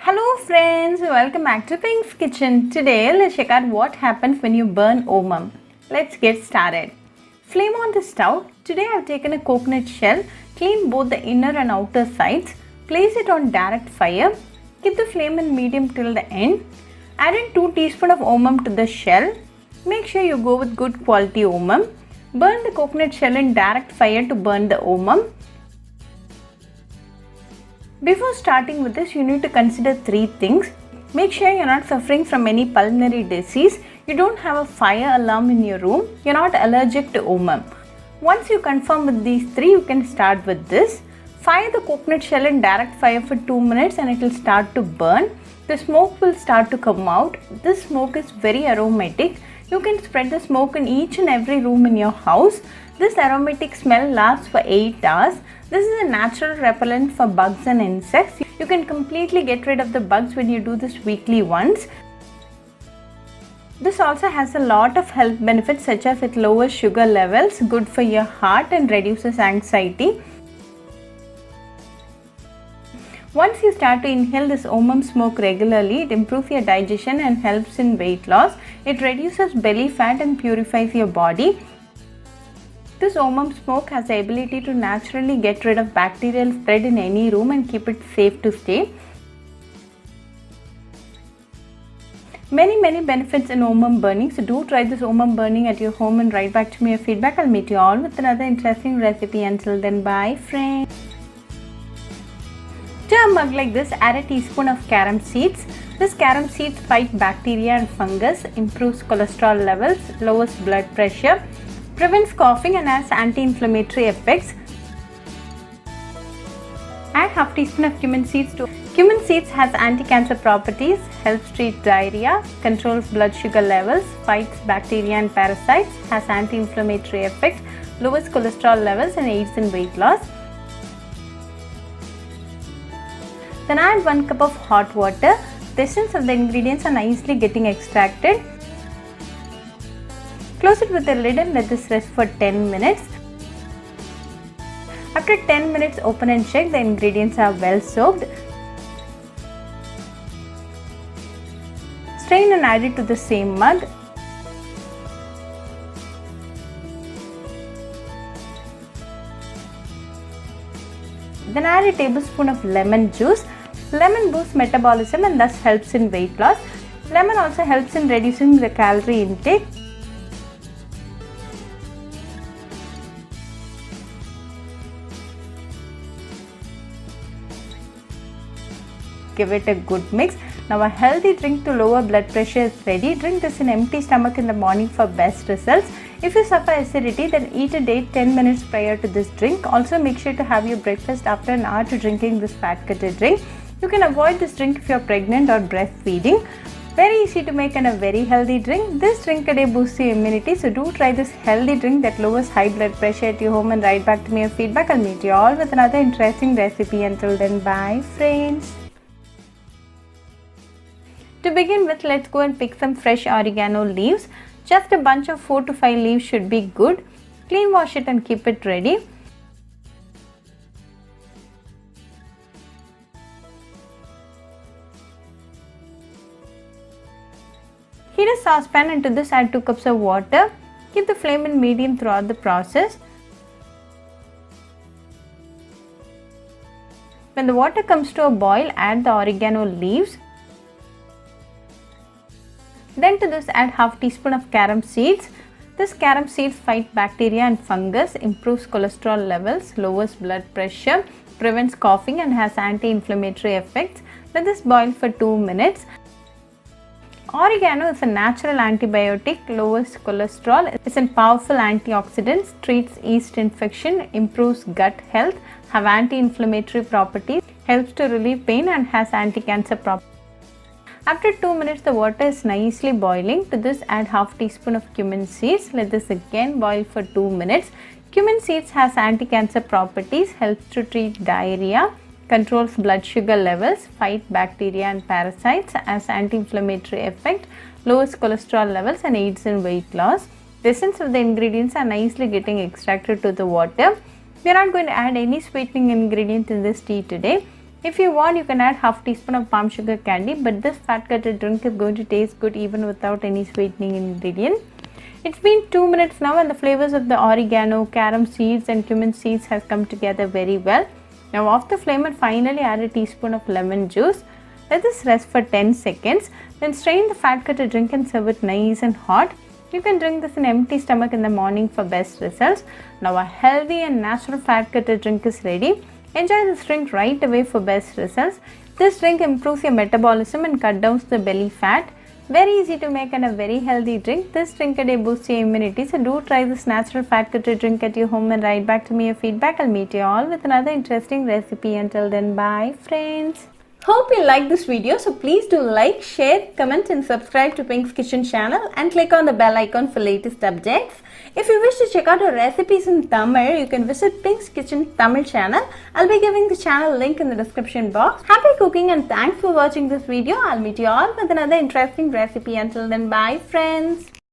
Hello friends, welcome back to Pink's Kitchen. Today let's check out what happens when you burn Omam. Let's get started. Flame on the stove. Today I've taken a coconut shell, clean both the inner and outer sides, place it on direct fire, keep the flame in medium till the end, add in 2 teaspoons of Omam to the shell. Make sure you go with good quality Omam. Burn the coconut shell in direct fire to burn the Omam. Before starting with this, you need to consider 3 things. Make sure you're not suffering from any pulmonary disease, you don't have a fire alarm in your room, you're not allergic to Omam. Once you confirm with these 3, you can start with this. Fire the coconut shell in direct fire for 2 minutes and it will start to burn. The smoke will start to come out. This smoke is very aromatic. You can spread the smoke in each and every room in your house. This aromatic smell lasts for 8 hours. This is a natural repellent for bugs and insects. You can completely get rid of the bugs when you do this weekly once. This also has a lot of health benefits such as it lowers sugar levels, good for your heart and reduces anxiety. Once you start to inhale this Omam smoke regularly, it improves your digestion and helps in weight loss. It reduces belly fat and purifies your body. This Omam smoke has the ability to naturally get rid of bacterial spread in any room and keep it safe to stay. Many benefits in Omam burning. So do try this Omam burning at your home and write back to me your feedback. I'll meet you all with another interesting recipe. Until then, bye friends. To a mug like this, add a teaspoon of carom seeds. This carom seeds fight bacteria and fungus, improves cholesterol levels, lowers blood pressure, prevents coughing and has anti-inflammatory effects. Add half teaspoon of cumin seeds to. Cumin seeds has anti-cancer properties, helps treat diarrhea, controls blood sugar levels, fights bacteria and parasites, has anti-inflammatory effects, lowers cholesterol levels and aids in weight loss. Then add 1 cup of hot water. The essence of the ingredients are nicely getting extracted. Close it with a lid and let this rest for 10 minutes. After 10 minutes, open and check the ingredients are well soaked. Strain and add it to the same mug. Then add a tablespoon of lemon juice. Lemon boosts metabolism and thus helps in weight loss. Lemon also helps in reducing the calorie intake. Give it a good mix. Now a healthy drink to lower blood pressure is ready. Drink this in empty stomach in the morning for best results. If you suffer acidity, then eat a date 10 minutes prior to this drink. Also make sure to have your breakfast after an hour to drinking this fat cutter drink. You can avoid this drink if you are pregnant or breastfeeding. Very easy to make and a very healthy drink. This drink a day boosts your immunity. So do try this healthy drink that lowers high blood pressure at your home and write back to me your feedback. I'll meet you all with another interesting recipe. Until then, bye friends. To begin with, let's go and pick some fresh oregano leaves. Just a bunch of 4 to 5 leaves should be good. Clean wash it and keep it ready. Heat a saucepan and to this add 2 cups of water. Keep the flame in medium throughout the process. When the water comes to a boil, add the oregano leaves. Then to this add half teaspoon of carom seeds. This carom seeds fight bacteria and fungus, improves cholesterol levels, lowers blood pressure, prevents coughing and has anti-inflammatory effects. Let this boil for 2 minutes. Oregano is a natural antibiotic, lowers cholesterol, is a powerful antioxidant, treats yeast infection, improves gut health, have anti-inflammatory properties, helps to relieve pain and has anti-cancer properties. After 2 minutes, the water is nicely boiling. To this add half teaspoon of cumin seeds. Let this again boil for 2 minutes. Cumin seeds has anti-cancer properties, helps to treat diarrhea, controls blood sugar levels, fight bacteria and parasites, has anti-inflammatory effect, lowers cholesterol levels and aids in weight loss. The essence of the ingredients are nicely getting extracted to the water. We are not going to add any sweetening ingredient in this tea today. If you want, you can add half teaspoon of palm sugar candy, but this fat cutter drink is going to taste good even without any sweetening ingredient. It's been 2 minutes now and the flavors of the oregano, carom seeds and cumin seeds has come together very well. Now off the flame and finally add a teaspoon of lemon juice. Let this rest for 10 seconds. Then strain the fat cutter drink and serve it nice and hot. You can drink this in empty stomach in the morning for best results. Now a healthy and natural fat cutter drink is ready. Enjoy this drink right away for best results. This drink improves your metabolism and cut down the belly fat. Very easy to make and a very healthy drink. This drink a day boosts your immunity. So do try this natural fat cutter drink at your home and write back to me your feedback. I'll meet you all with another interesting recipe. Until then, bye friends. Hope you liked this video. So please do like, share, comment and subscribe to Pink's Kitchen channel and click on the bell icon for latest updates. If you wish to check out our recipes in Tamil, you can visit Pink's Kitchen Tamil channel. I'll be giving the channel link in the description box. Happy cooking and thanks for watching this video. I'll meet you all with another interesting recipe. Until then, bye friends.